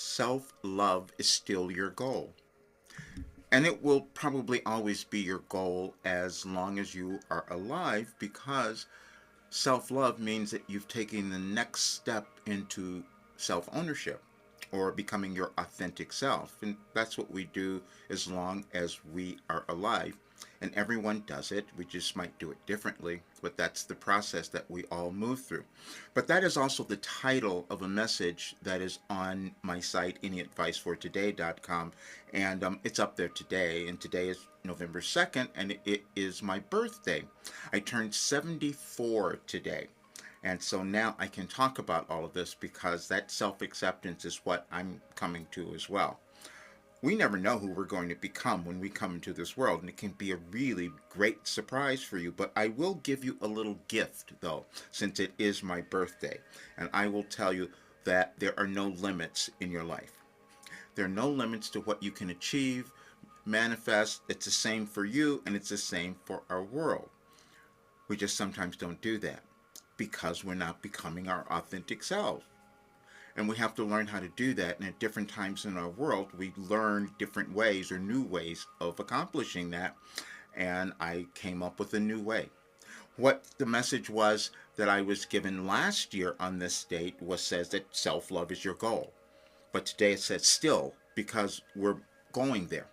self-love is still your goal. And it will probably always be your goal as long as you are alive, because self love means that you've taken the next step into self ownership or becoming your authentic self. And that's what we do as long as we are alive. And everyone does it. We just might do it differently, but that's the process that we all move through. But that is also the title of a message that is on my site, anyadvicefortoday.com. And it's up there today. And today is November 2nd, and it is my birthday. I turned 74 today. And so now I can talk about all of this because that self acceptance is what I'm coming to as well. We never know who we're going to become when we come into this world, and it can be a really great surprise for you. But I will give you a little gift, though, since it is my birthday. And I will tell you that there are no limits in your life. There are no limits to what you can achieve, manifest. It's the same for you, and it's the same for our world. We just sometimes don't do that because we're not becoming our authentic selves. And we have to learn how to do that. And at different times in our world, we learn different ways or new ways of accomplishing that. And I came up with a new way. What the message was that I was given last year on this date says that self-love is your goal. But today it says still, because we're going there.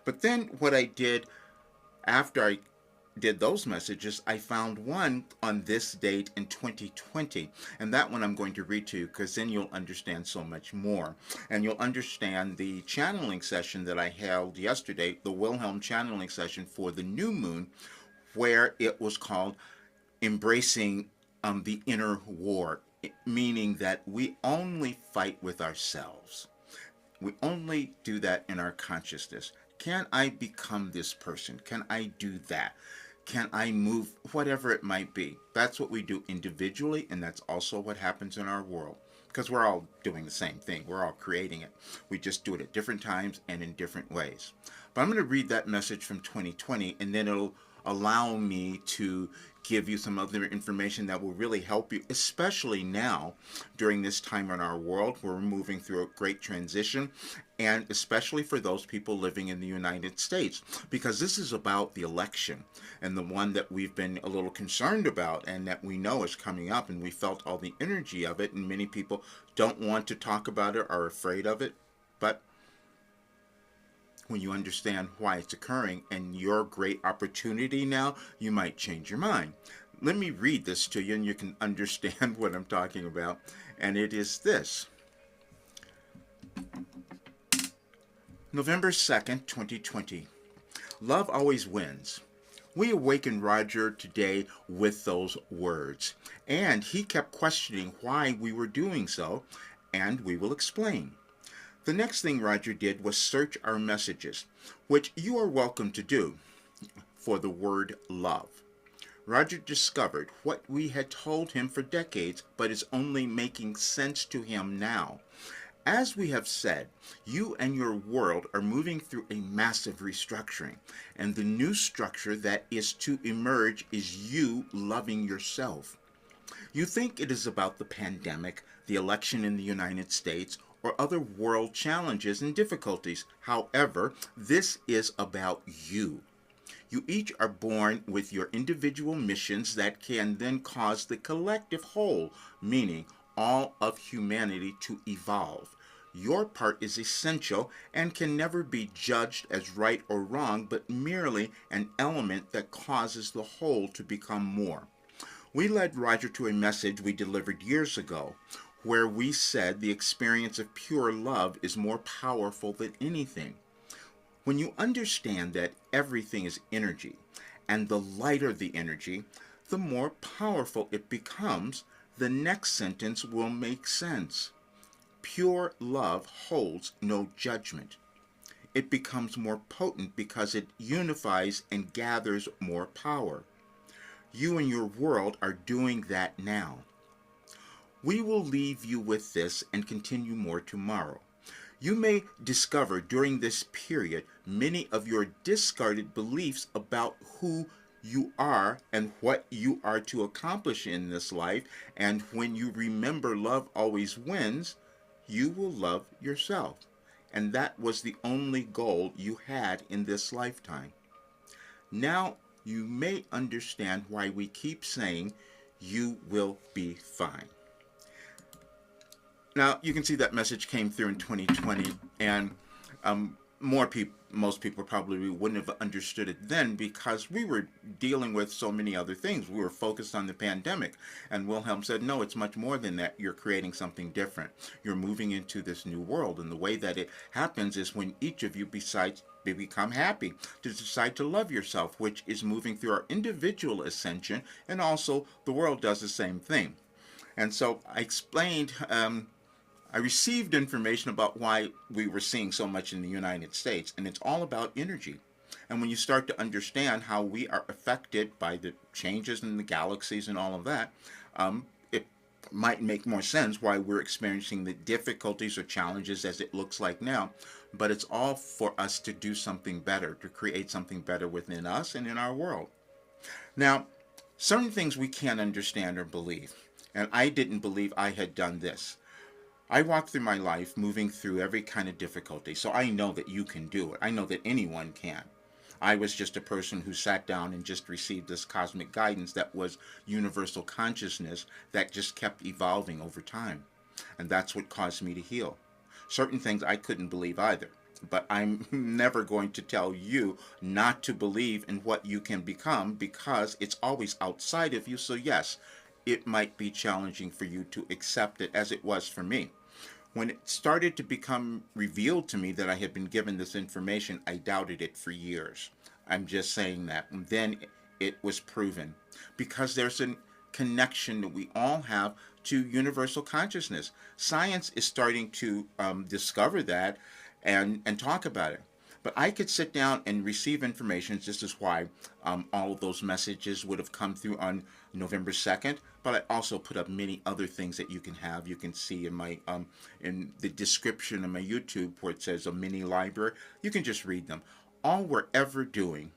But then what I did after I did those messages, I found one on this date in 2020, and that one I'm going to read to you because then you'll understand so much more, and you'll understand the channeling session that I held yesterday, the Wilhelm channeling session for the new moon, where it was called embracing the inner war, meaning that we only fight with ourselves. We only do that in our consciousness. Can I become this person? Can I do that? Can I move? Whatever it might be. That's what we do individually, and that's also what happens in our world. Because we're all doing the same thing. We're all creating it. We just do it at different times and in different ways. But I'm going to read that message from 2020, and then it'll allow me to give you some other information that will really help you, especially now during this time in our world where we're moving through a great transition, and especially for those people living in the United States, because this is about the election, and the one that we've been a little concerned about and that we know is coming up, and we felt all the energy of it, and many people don't want to talk about it, are afraid of it. But when you understand why it's occurring and your great opportunity now, you might change your mind. Let me read this to you and you can understand what I'm talking about. And it is this. November 2nd, 2020. Love always wins. We awakened Roger today with those words, and he kept questioning why we were doing so, and we will explain. The next thing Roger did was search our messages, which you are welcome to do, for the word love. Roger discovered what we had told him for decades, but is only making sense to him now. As we have said, you and your world are moving through a massive restructuring, and the new structure that is to emerge is you loving yourself. You think it is about the pandemic, the election in the United States, or other world challenges and difficulties. However, this is about you. You each are born with your individual missions that can then cause the collective whole, meaning all of humanity, to evolve. Your part is essential and can never be judged as right or wrong, but merely an element that causes the whole to become more. We led Roger to a message we delivered years ago, where we said the experience of pure love is more powerful than anything. When you understand that everything is energy, and the lighter the energy, the more powerful it becomes, the next sentence will make sense. Pure love holds no judgment. It becomes more potent because it unifies and gathers more power. You and your world are doing that now. We will leave you with this and continue more tomorrow. You may discover during this period many of your discarded beliefs about who you are and what you are to accomplish in this life, and when you remember love always wins, you will love yourself. And that was the only goal you had in this lifetime. Now you may understand why we keep saying you will be fine. Now you can see that message came through in 2020, and most people probably wouldn't have understood it then because we were dealing with so many other things. We were focused on the pandemic, and Wilhelm said, "No, it's much more than that. You're creating something different. You're moving into this new world, and the way that it happens is when each of you decides." Become happy, to decide to love yourself, which is moving through our individual ascension, and also the world does the same thing. And so I explained, I received information about why we were seeing so much in the United States, and it's all about energy. And when you start to understand how we are affected by the changes in the galaxies and all of that, it might make more sense why we're experiencing the difficulties or challenges as it looks like now. But it's all for us to do something better, to create something better within us and in our world. Now, certain things we can't understand or believe, and I didn't believe I had done this. I walked through my life moving through every kind of difficulty, so I know that you can do it. I know that anyone can. I was just a person who sat down and just received this cosmic guidance that was universal consciousness that just kept evolving over time. And that's what caused me to heal. Certain things I couldn't believe either. But I'm never going to tell you not to believe in what you can become because it's always outside of you. So yes, it might be challenging for you to accept it as it was for me. When it started to become revealed to me that I had been given this information, I doubted it for years. I'm just saying that. And then it was proven. Because there's a connection that we all have to universal consciousness. Science is starting to discover that and talk about it. But I could sit down and receive information. This is why all of those messages would have come through on November 2nd. But I also put up many other things that you can have. You can see in my in the description of my YouTube where it says a mini library. You can just read them. All we're ever doing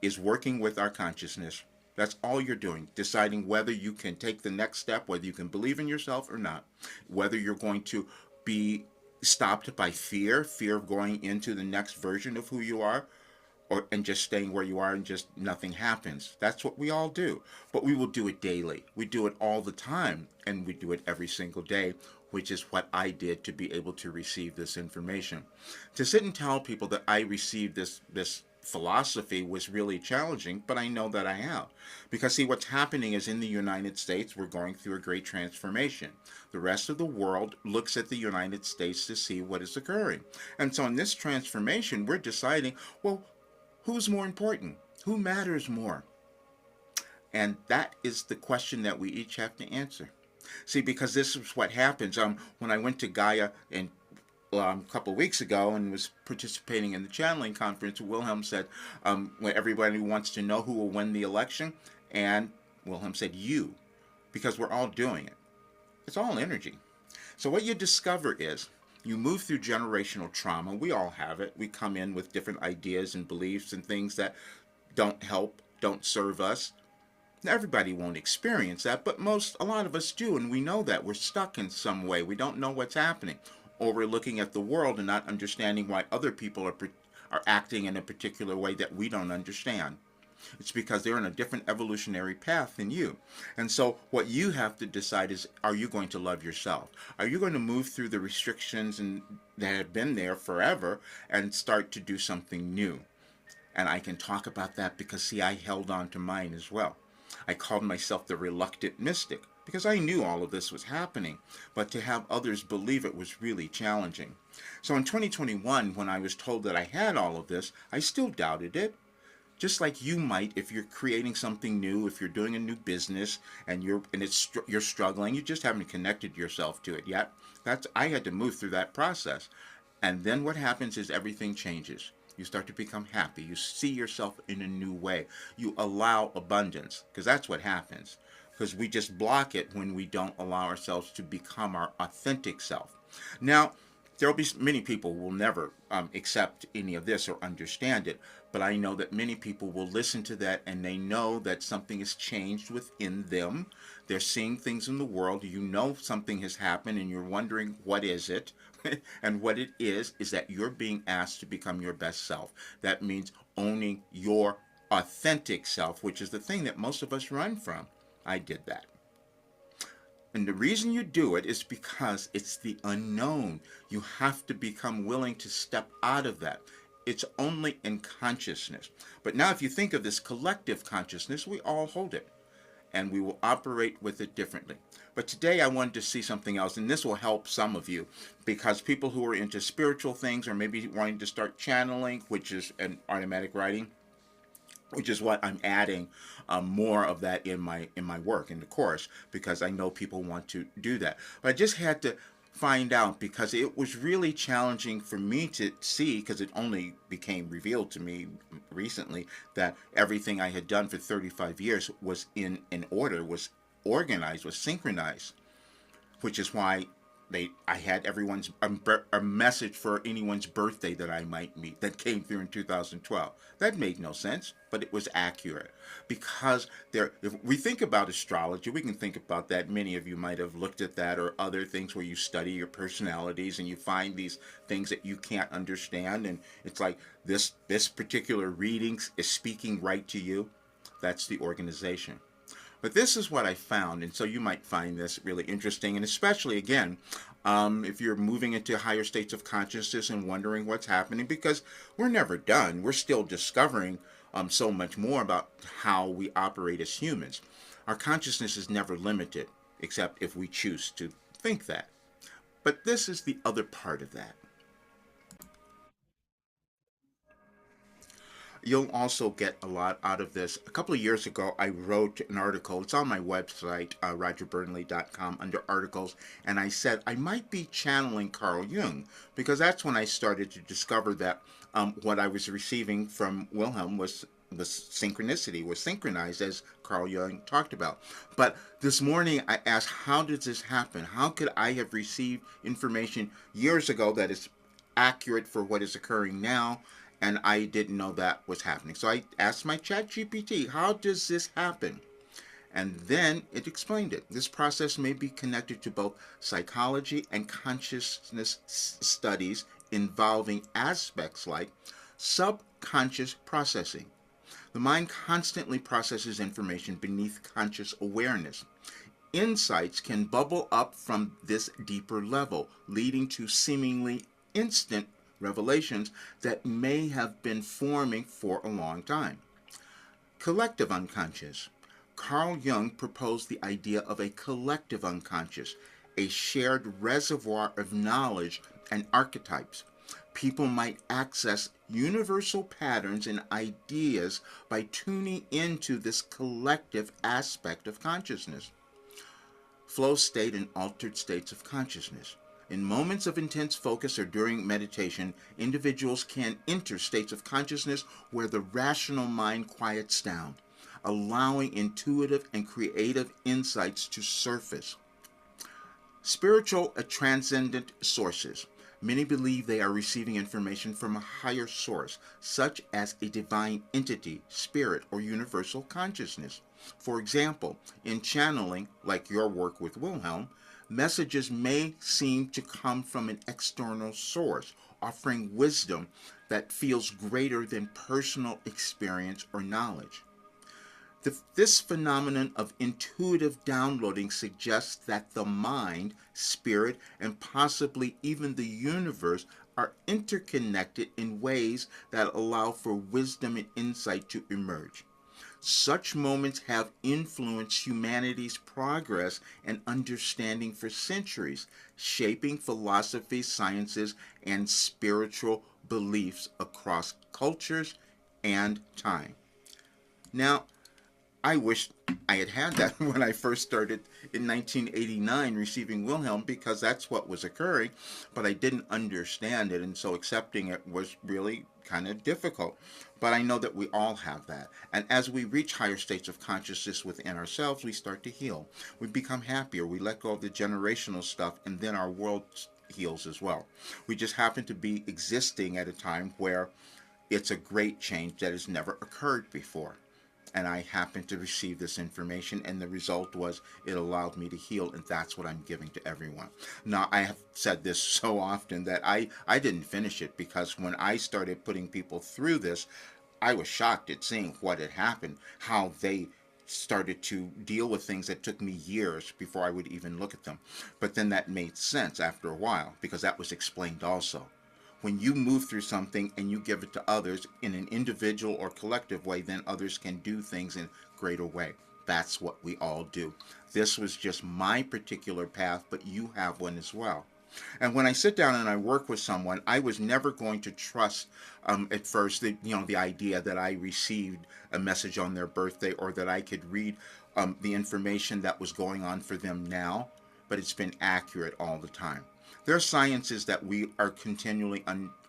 is working with our consciousness. That's all you're doing, deciding whether you can take the next step, whether you can believe in yourself or not, whether you're going to be stopped by fear of going into the next version of who you are, and just staying where you are and just nothing happens. That's what we all do. But we will do it daily. We do it all the time, and we do it every single day, which is what I did to be able to receive this information. To sit and tell people that I received this philosophy was really challenging, but I know that I have. Because see, what's happening is in the United States, we're going through a great transformation. The rest of the world looks at the United States to see what is occurring. And so in this transformation, we're deciding, well, who's more important? Who matters more? And that is the question that we each have to answer. See, because this is what happens. When I went to Gaia and a couple of weeks ago and was participating in the channeling conference, Wilhelm said, when everybody wants to know who will win the election, and Wilhelm said, you, because we're all doing it. It's all energy. So what you discover is you move through generational trauma. We all have it. We come in with different ideas and beliefs and things that don't help, don't serve us. Now, everybody won't experience that, but a lot of us do, and we know that. We're stuck in some way. We don't know what's happening. Or we're looking at the world and not understanding why other people are acting in a particular way that we don't understand. It's because they're on a different evolutionary path than you. And so what you have to decide is, are you going to love yourself? Are you going to move through the restrictions that have been there forever and start to do something new? And I can talk about that because, see, I held on to mine as well. I called myself the reluctant mystic because I knew all of this was happening, but to have others believe it was really challenging. So in 2021, when I was told that I had all of this, I still doubted it. Just like you might if you're creating something new, if you're doing a new business and you're struggling, you just haven't connected yourself to it yet. I had to move through that process. And then what happens is everything changes. You start to become happy. You see yourself in a new way. You allow abundance, because that's what happens. Because we just block it when we don't allow ourselves to become our authentic self. Now, There'll be many people who will never accept any of this or understand it, but I know that many people will listen to that and they know that something has changed within them. They're seeing things in the world. You know something has happened and you're wondering what is it? And what it is that you're being asked to become your best self. That means owning your authentic self, which is the thing that most of us run from. I did that. And the reason you do it is because it's the unknown. You have to become willing to step out of that. It's only in consciousness. But now, if you think of this collective consciousness, we all hold it and we will operate with it differently. But today I wanted to see something else, and this will help some of you because people who are into spiritual things or maybe wanting to start channeling, which is an automatic writing, which is what I'm adding more of that in my work in the course because I know people want to do that. But I just had to find out because it was really challenging for me to see because it only became revealed to me recently that everything I had done for 35 years was in an order, was organized, was synchronized, which is why I had everyone's a message for anyone's birthday that I might meet that came through in 2012. That made no sense, but it was accurate because if we think about astrology, we can think about that. Many of you might have looked at that or other things where you study your personalities and you find these things that you can't understand, and it's like this particular reading is speaking right to you. That's the organization. But this is what I found, and so you might find this really interesting, and especially, again, if you're moving into higher states of consciousness and wondering what's happening, because we're never done. We're still discovering so much more about how we operate as humans. Our consciousness is never limited, except if we choose to think that. But this is the other part of that. You'll also get a lot out of this. A couple of years ago, I wrote an article. It's on my website, rogerburnley.com, under articles. And I said I might be channeling Carl Jung because that's when I started to discover that what I was receiving from Wilhelm was synchronicity, was synchronized as Carl Jung talked about. But this morning I asked, how did this happen? How could I have received information years ago that is accurate for what is occurring now? And I didn't know that was happening. So I asked my chat GPT, how does this happen? And then it explained it. This process may be connected to both psychology and consciousness studies involving aspects like subconscious processing. The mind constantly processes information beneath conscious awareness. Insights can bubble up from this deeper level, leading to seemingly instant revelations that may have been forming for a long time. Collective unconscious. Carl Jung proposed the idea of a collective unconscious, a shared reservoir of knowledge and archetypes. People might access universal patterns and ideas by tuning into this collective aspect of consciousness. Flow state and altered states of consciousness. In moments of intense focus or during meditation, individuals can enter states of consciousness where the rational mind quiets down, allowing intuitive and creative insights to surface. Spiritual transcendent sources. Many believe they are receiving information from a higher source, such as a divine entity, spirit, or universal consciousness. For example, in channeling, like your work with Wilhelm, messages may seem to come from an external source, offering wisdom that feels greater than personal experience or knowledge. This phenomenon of intuitive downloading suggests that the mind, spirit, and possibly even the universe are interconnected in ways that allow for wisdom and insight to emerge. Such moments have influenced humanity's progress and understanding for centuries, shaping philosophy, sciences, and spiritual beliefs across cultures and time. Now, I wish I had that when I first started in 1989 receiving Wilhelm because that's what was occurring, but I didn't understand it, and so accepting it was really kind of difficult. But I know that we all have that. And as we reach higher states of consciousness within ourselves, we start to heal. We become happier. We let go of the generational stuff, and then our world heals as well. We just happen to be existing at a time where it's a great change that has never occurred before. And I happened to receive this information, and the result was it allowed me to heal, and that's what I'm giving to everyone. Now, I have said this so often that I didn't finish it, because when I started putting people through this, I was shocked at seeing what had happened, how they started to deal with things that took me years before I would even look at them. But then that made sense after a while, because that was explained also. When you move through something and you give it to others in an individual or collective way, then others can do things in a greater way. That's what we all do. This was just my particular path, but you have one as well. And when I sit down and I work with someone, I was never going to trust at first the idea that I received a message on their birthday, or that I could read the information that was going on for them now, but it's been accurate all the time. There are sciences that we are continually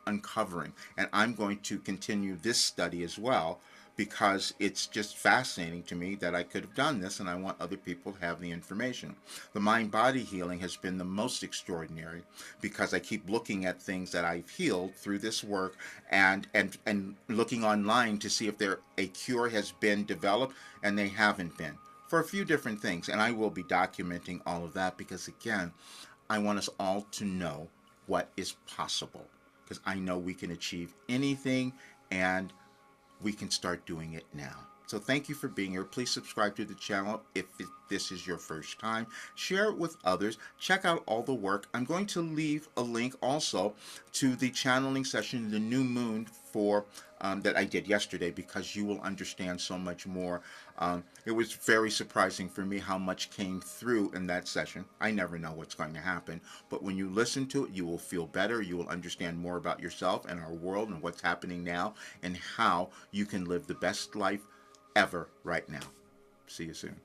uncovering, and I'm going to continue this study as well, because it's just fascinating to me that I could have done this, and I want other people to have the information. The mind body healing has been the most extraordinary, because I keep looking at things that I've healed through this work, and looking online to see if a cure has been developed, and they haven't been, for a few different things. And I will be documenting all of that, because again, I want us all to know what is possible, because I know we can achieve anything, and we can start doing it now. So thank you for being here. Please subscribe to the channel if this is your first time. Share it with others. Check out all the work. I'm going to leave a link also to the channeling session, the new moon, for that I did yesterday, because you will understand so much more. It was very surprising for me how much came through in that session. I never know what's going to happen, but when you listen to it, you will feel better. You will understand more about yourself and our world and what's happening now, and how you can live the best life ever right now. See you soon.